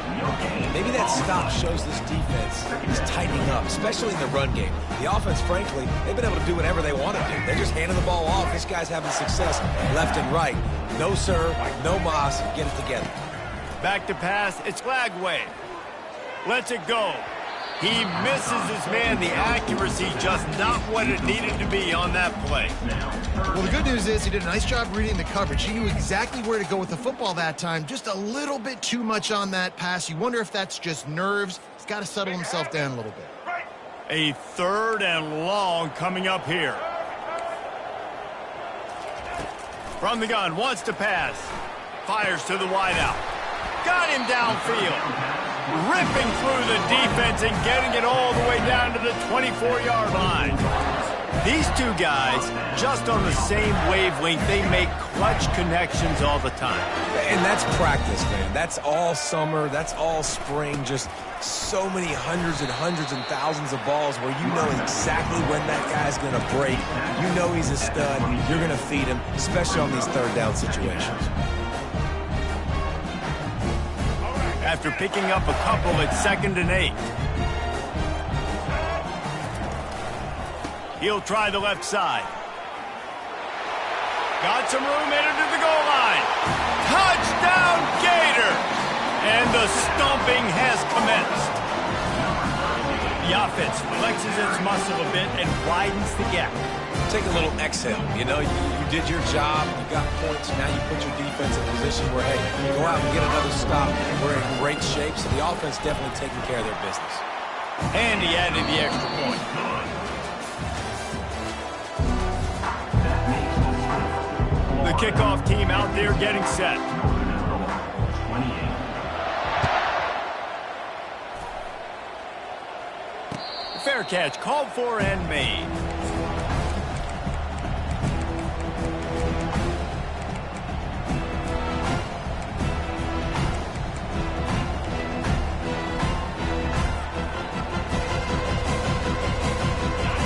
Maybe that stop shows this defense is tightening up, especially in the run game. The offense, frankly, they've been able to do whatever they want to do. They're just handing the ball off. This guy's having success left and right. No, sir, no mas. Get it together. Back to pass. It's Lagway. Lets it go. He misses his man. The accuracy just not what it needed to be on that play. Well, the good news is he did a nice job reading the coverage. He knew exactly where to go with the football that time. Just a little bit too much on that pass. You wonder if that's just nerves. He's got to settle himself down a little bit. A 3rd and long coming up here. From the gun, wants to pass. Fires to the wideout. Got him downfield. Ripping through the defense and getting it all the way down to the 24-yard line. These two guys, just on the same wavelength, they make clutch connections all the time. And that's practice, man. That's all summer. That's all spring. Just so many hundreds and thousands of balls where you know exactly when that guy's going to break. You know he's a stud. You're going to feed him, especially on these 3rd down situations. After picking up a couple at 2nd and 8. He'll try the left side. Got some room, headed to the goal line. Touchdown, Gator! And the stomping has commenced. The offense flexes its muscle a bit and widens the gap. Take a little exhale. You know, you did your job. You got points. Now you put your defense in a position where, hey, go out and get another stop. We're in great shape, so the offense definitely taking care of their business. And he added the extra point. The kickoff team out there getting set. Fair catch called for and made.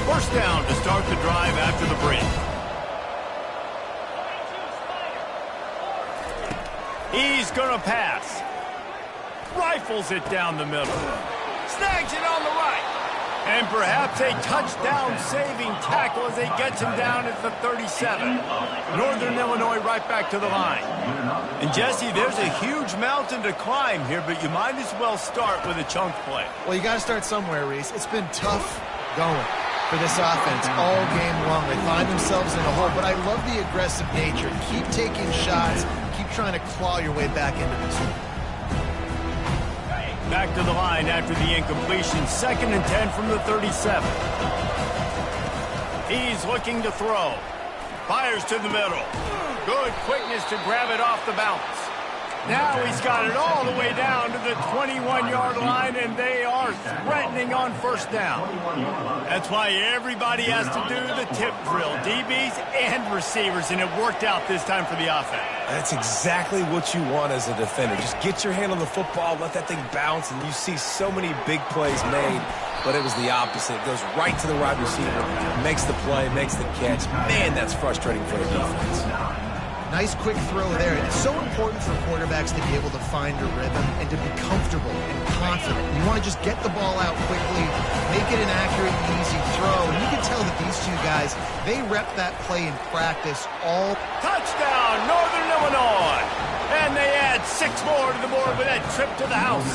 First down to start the drive after the break. He's going to pass. Rifles it down the middle. Snags it on the right. And perhaps a touchdown-saving tackle as he gets him down at the 37. Northern Illinois right back to the line. And, Jesse, there's a huge mountain to climb here, but you might as well start with a chunk play. Well, you got to start somewhere, Reese. It's been tough going for this offense all game long. They find themselves in a hole, but I love the aggressive nature. Keep taking shots. Keep trying to claw your way back into this one. Back to the line after the incompletion. 2nd and 10 from the 37. He's looking to throw. Fires to the middle. Good quickness to grab it off the bounce. Now he's got it all the way down to the 21-yard line, and they are threatening on first down. That's why everybody has to do the tip drill, DBs and receivers, and it worked out this time for the offense. That's exactly what you want as a defender. Just get your hand on the football, let that thing bounce, and you see so many big plays made, but it was the opposite. It goes right to the wide receiver, makes the play, makes the catch. Man, that's frustrating for a defense. Nice quick throw there. It's so important for quarterbacks to be able to find a rhythm and to be comfortable and confident. You want to just get the ball out quickly, make it an accurate, easy throw. And you can tell that these two guys, they rep that play in practice all. Touchdown, Northern Illinois! And they add 6 more to the board with that trip to the house.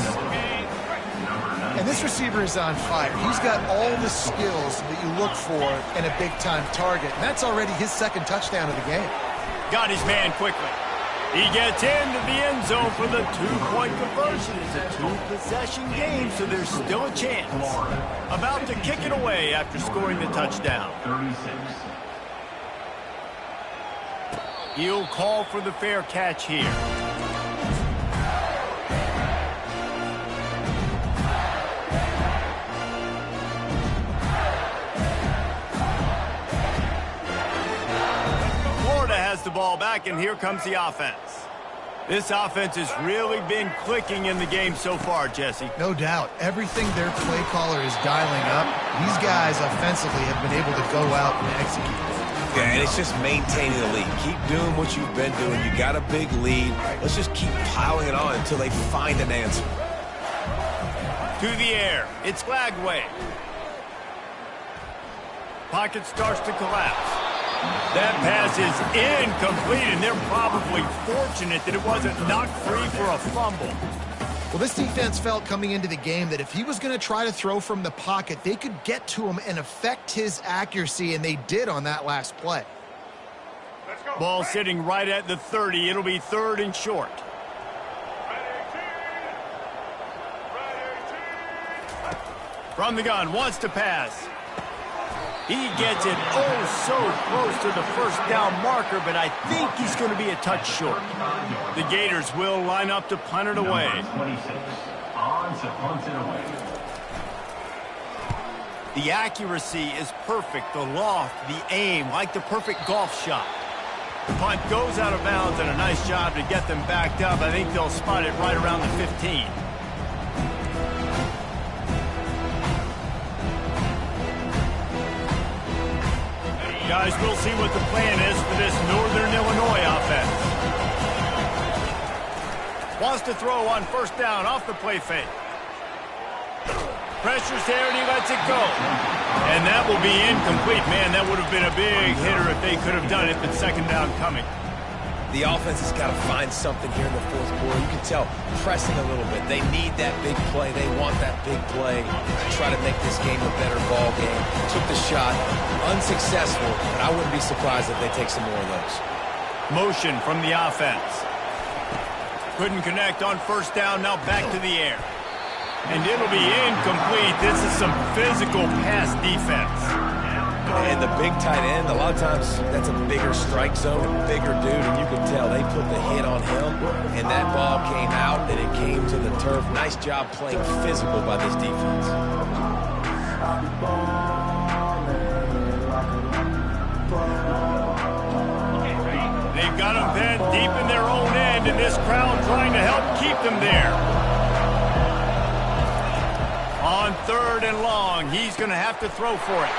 And this receiver is on fire. He's got all the skills that you look for in a big-time target. And that's already his 2nd touchdown of the game. Got his man quickly. He gets into the end zone for the 2-point conversion. It's a 2-possession game, so there's still a chance. About to kick it away after scoring the touchdown. He'll call for the fair catch here. The ball back, and here comes the offense. This offense has really been clicking in the game so far, Jesse. No doubt. Everything their play caller is dialing up, these guys offensively have been able to go out and execute. Yeah, and it's just maintaining the lead. Keep doing what you've been doing. You got a big lead. Let's just keep piling it on until they find an answer. To the air. It's Lagway. Pocket starts to collapse. That pass is incomplete, and they're probably fortunate that it wasn't knocked free for a fumble. Well, this defense felt coming into the game that if he was going to try to throw from the pocket, they could get to him and affect his accuracy, and they did on that last play. Ball sitting right at the 30. It'll be 3rd and short. From the gun, wants to pass. He gets it so close to the first down marker, but I think he's going to be a touch short. The Gators will line up to punt it away. The accuracy is perfect, the loft, the aim, like the perfect golf shot. The punt goes out of bounds, and a nice job to get them backed up. I think they'll spot it right around the 15. Guys, we'll see what the plan is for this Northern Illinois offense. Wants to throw on first down off the play fake. Pressure's there, and he lets it go. And that will be incomplete. Man, that would have been a big hitter if they could have done it, but 2nd down coming. The offense has got to find something here in the fourth quarter. You can tell pressing a little bit. They need that big play. They want that big play to try to make this game a better ball game. Took the shot, unsuccessful, but I wouldn't be surprised if they take some more of those. Motion from the offense. Couldn't connect on first down, now back to the air. And it'll be incomplete. This is some physical pass defense. And the big tight end, a lot of times that's a bigger strike zone, a bigger dude, and you can tell they put the hit on him, and that ball came out, and it came to the turf. Nice job playing physical by this defense. They've got them bent deep in their own end, and this crowd trying to help keep them there. On 3rd and long, he's going to have to throw for it.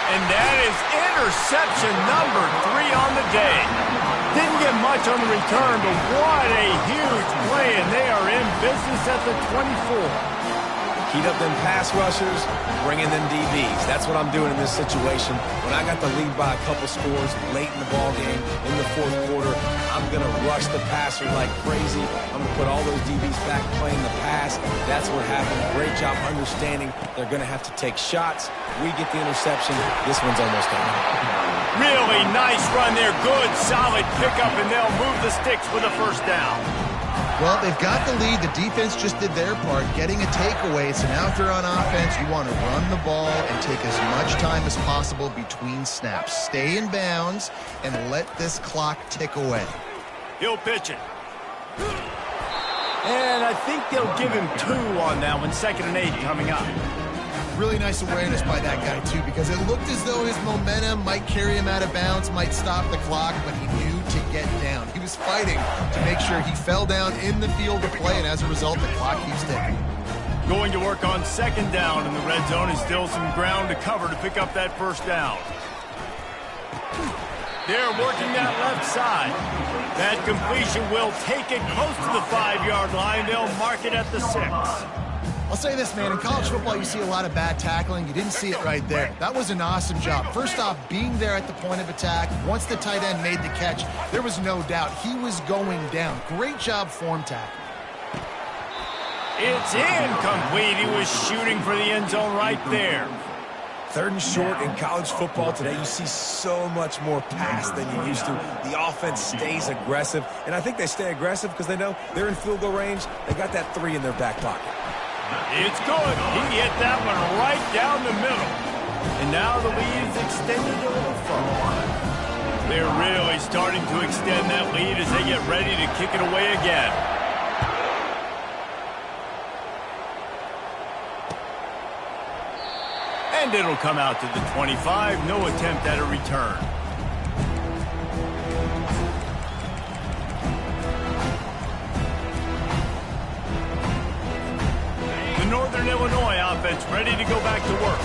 And that is interception number 3 on the day. Didn't get much on the return, but what a huge play, and they are in business at the 24. Heat up them pass rushers, bring in them DBs. That's what I'm doing in this situation. When I got the lead by a couple scores late in the ball game, in the fourth quarter, I'm going to rush the passer like crazy. I'm going to put all those DBs back playing the pass. That's what happened. Great job understanding they're going to have to take shots. We get the interception. This one's almost over. Really nice run there. Good, solid pickup, and they'll move the sticks for the first down. Well, they've got the lead. The defense just did their part, getting a takeaway. So now if they're on offense, you want to run the ball and take as much time as possible between snaps. Stay in bounds and let this clock tick away. He'll pitch it. And I think they'll give him 2 on that one. 2nd and 8 coming up. Really nice awareness by that guy, too, because it looked as though his momentum might carry him out of bounds, might stop the clock, but he knew to get down. He was fighting to make sure he fell down in the field of play, and as a result, the clock keeps ticking. Going to work on 2nd down in the red zone, and still some ground to cover to pick up that first down. They're working that left side. That completion will take it close to the 5-yard line. They'll mark it at the 6. I'll say this, man, in college football, you see a lot of bad tackling. You didn't see it right there. That was an awesome job. First off, being there at the point of attack. Once the tight end made the catch, there was no doubt he was going down. Great job form tackle. It's incomplete. He was shooting for the end zone right there. 3rd and short in college football today, you see so much more pass than you used to. The offense stays aggressive, and I think they stay aggressive because they know they're in field goal range. They got that 3 in their back pocket. It's good. He hit that one right down the middle. And now the lead is extended a little further. They're really starting to extend that lead as they get ready to kick it away again. And it'll come out to the 25. No attempt at a return. Northern Illinois offense ready to go back to work.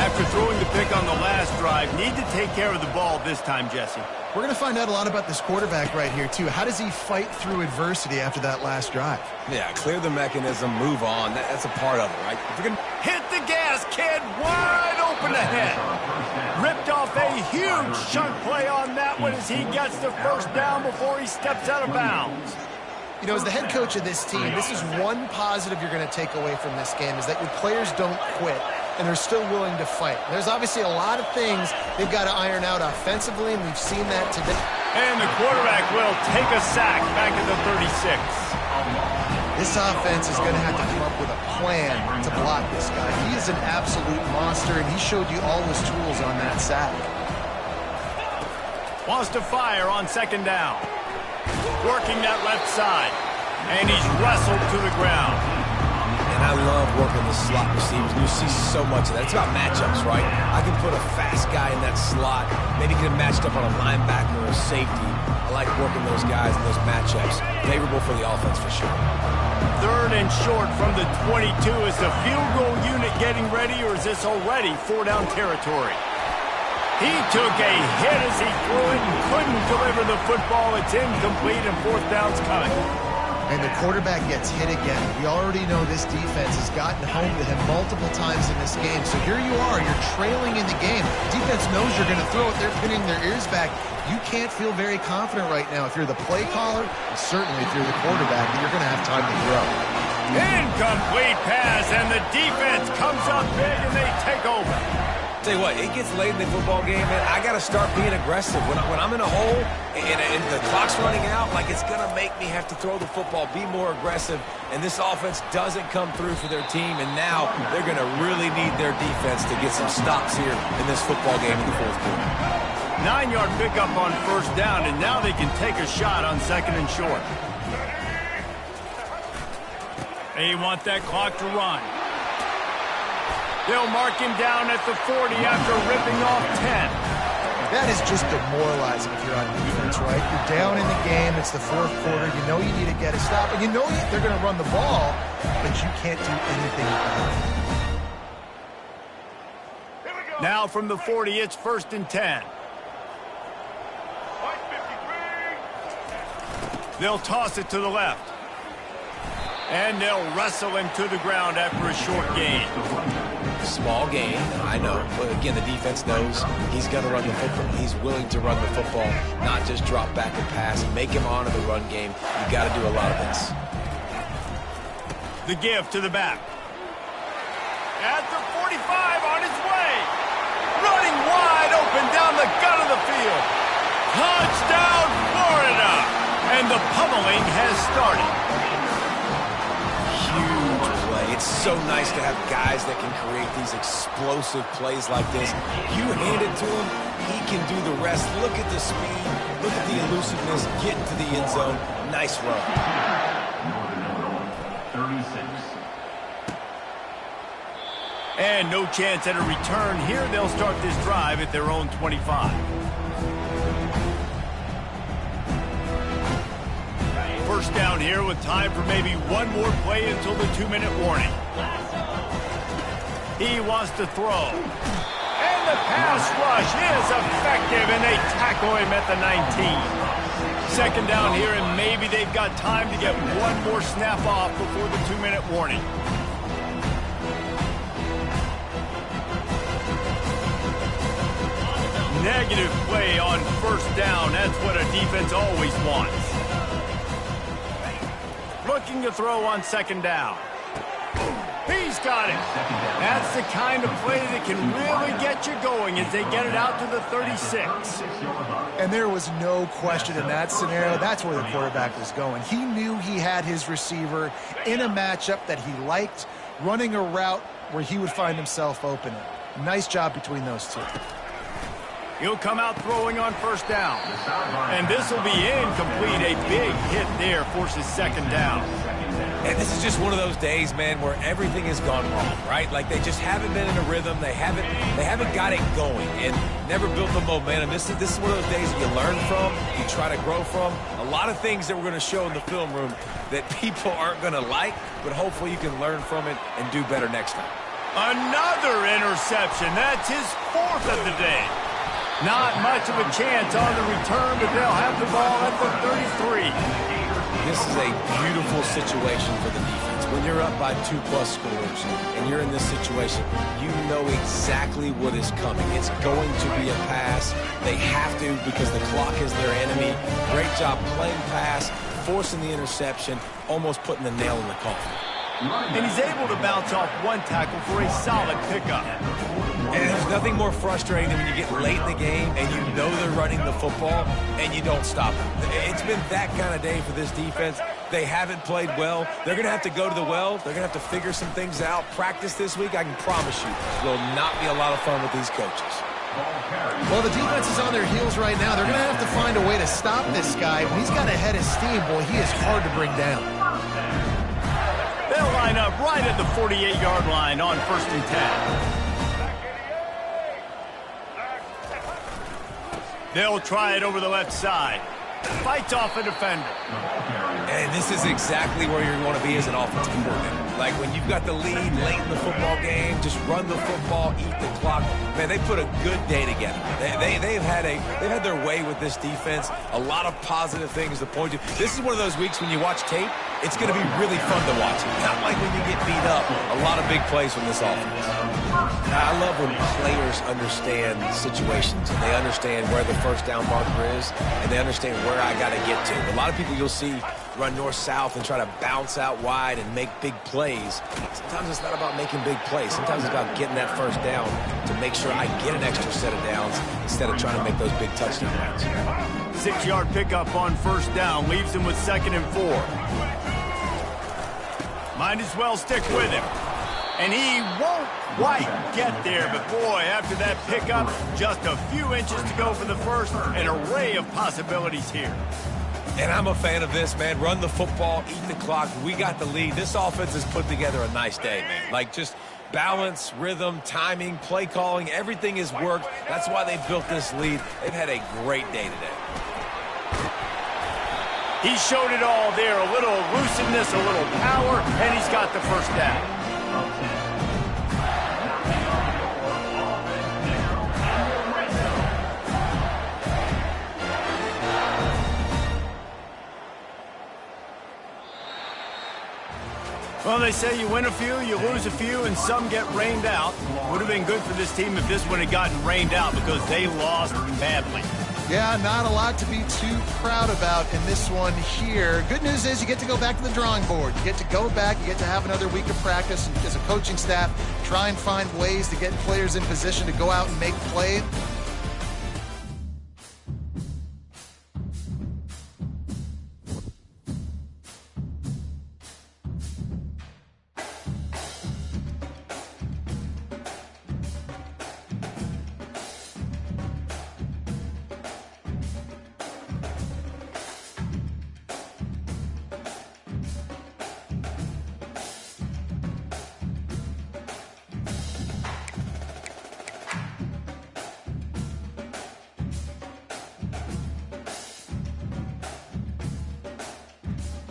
After throwing the pick on the last drive, need to take care of the ball this time, Jesse. We're going to find out a lot about this quarterback right here, too. How does he fight through adversity after that last drive? Yeah, clear the mechanism, move on. That's a part of it, right? If you're gonna hit the gas, kid, wide open ahead. Ripped off a huge chunk play on that one as he gets the first down before he steps out of bounds. You know, as the head coach of this team, this is one positive you're going to take away from this game, is that your players don't quit, and they're still willing to fight. There's obviously a lot of things they've got to iron out offensively, and we've seen that today. And the quarterback will take a sack back at the 36. This offense is going to have to come up with a plan to block this guy. He is an absolute monster, and he showed you all his tools on that sack. Wants to fire on 2nd down. Working that left side. And he's wrestled to the ground. And I love working the slot receivers. You see so much of that. It's about matchups, right? I can put a fast guy in that slot. Maybe get him matched up on a linebacker or a safety. I like working those guys in those matchups. Favorable for the offense for sure. 3rd and short from the 22. Is the field goal unit getting ready, or is this already 4-down territory? He took a hit as he threw it and couldn't deliver the football. It's incomplete, and 4th down's coming. and the quarterback gets hit again. We already know this defense has gotten home to him multiple times in this game. So here you are, you're trailing in the game. Defense knows you're going to throw it. They're pinning their ears back. You can't feel very confident right now if you're the play caller, and certainly if you're the quarterback, that you're going to have time to throw. Incomplete pass, and the defense comes up big, and they take over. Tell you what, it gets late in the football game, man. I got to start being aggressive. When I'm in a hole and the clock's running out, like it's going to make me have to throw the football, be more aggressive, and this offense doesn't come through for their team, and now they're going to really need their defense to get some stops here in this football game in the fourth quarter. 9-yard pickup on first down, and now they can take a shot on second and short. They want that clock to run. They'll mark him down at the 40 after ripping off 10. That is just demoralizing if you're on defense, right? You're down in the game. It's the fourth quarter. You know you need to get a stop, and you know they're going to run the ball, but you can't do anything about it. Now from the 40, it's first and 10. They'll toss it to the left. And they'll wrestle him to the ground after a short gain. Small gain, I know. But again, the defense knows he's going to run the football. He's willing to run the football, not just drop back and pass. Make him honor the run game. You got to do a lot of this. The give to the back. At the 45 on his way. Running wide open down the gut of the field. Touchdown, Florida! And the pummeling has started. Huge play. It's so nice to have guys that can create these explosive plays like this. You hand it to him, he can do the rest. Look at the speed. Look at the elusiveness. Get into the end zone. Nice run. 36. And no chance at a return here. They'll start this drive at their own 25. First down here with time for maybe one more play until the 2-minute warning. He wants to throw. And the pass rush is effective, and they tackle him at the 19. Second down here, and maybe they've got time to get one more snap off before the 2-minute warning. Negative play on first down. That's what a defense always wants. Looking to throw on second down. He's got it. That's the kind of play that can really get you going as they get it out to the 36. And there was no question in that scenario. That's where the quarterback was going. He knew he had his receiver in a matchup that he liked, running a route where he would find himself open. Nice job between those two. He'll come out throwing on first down. And this will be incomplete. A big hit there forces second down. And this is just one of those days, man, where everything has gone wrong, right? Like they just haven't been in a rhythm. They haven't got it going and never built the momentum. This is one of those days that you learn from, you try to grow from. A lot of things that we're going to show in the film room that people aren't going to like, but hopefully you can learn from it and do better next time. Another interception. That's his fourth of the day. Not much of a chance on the return, but they'll have the ball at the 33. This is a beautiful situation for the defense. When you're up by 2+ scores and you're in this situation, you know exactly what is coming. It's going to be a pass. They have to because the clock is their enemy. Great job playing pass, forcing the interception, almost putting the nail in the coffin. And he's able to bounce off one tackle for a solid pickup. And there's nothing more frustrating than when you get late in the game and you know they're running the football and you don't stop them. It's been that kind of day for this defense. They haven't played well. They're going to have to go to the well. They're going to have to figure some things out. Practice this week, I can promise you, will not be a lot of fun with these coaches. Well, the defense is on their heels right now. They're going to have to find a way to stop this guy. When he's got a head of steam, boy, he is hard to bring down. They'll line up right at the 48-yard line on first and 10. They'll try it over the left side. Fights off a defender. And this is exactly where you want to be as an offensive coordinator. Like when you've got the lead late in the football game, just run the football, eat the clock. Man, they put a good day together. They've had their way with this defense. A lot of positive things to point to. This is one of those weeks when you watch tape, it's going to be really fun to watch. Not like when you get beat up. A lot of big plays from this offense. I love when players understand situations and they understand where the first down marker is and they understand where I got to get to. A lot of people you'll see run north-south and try to bounce out wide and make big plays. Sometimes it's not about making big plays. Sometimes it's about getting that first down to make sure I get an extra set of downs instead of trying to make those big touchdown runs. 6-yard pickup on first down leaves him with 2nd and 4. Might as well stick with him. And he won't quite get there, but boy, after that pickup, just a few inches to go for the first. An array of possibilities here. And I'm a fan of this, man. Run the football, eat the clock. We got the lead. This offense has put together a nice day, man. Like just balance, rhythm, timing, play calling, everything has worked. That's why they built this lead. They've had a great day today. He showed it all there. A little elusiveness, a little power, and he's got the first down. Well, they say you win a few, you lose a few, and some get rained out. Would have been good for this team if this one had gotten rained out because they lost badly. Yeah, not a lot to be too proud about in this one here. Good news is you get to go back to the drawing board. You get to go back, you get to have another week of practice, and as a coaching staff, try and find ways to get players in position to go out and make plays.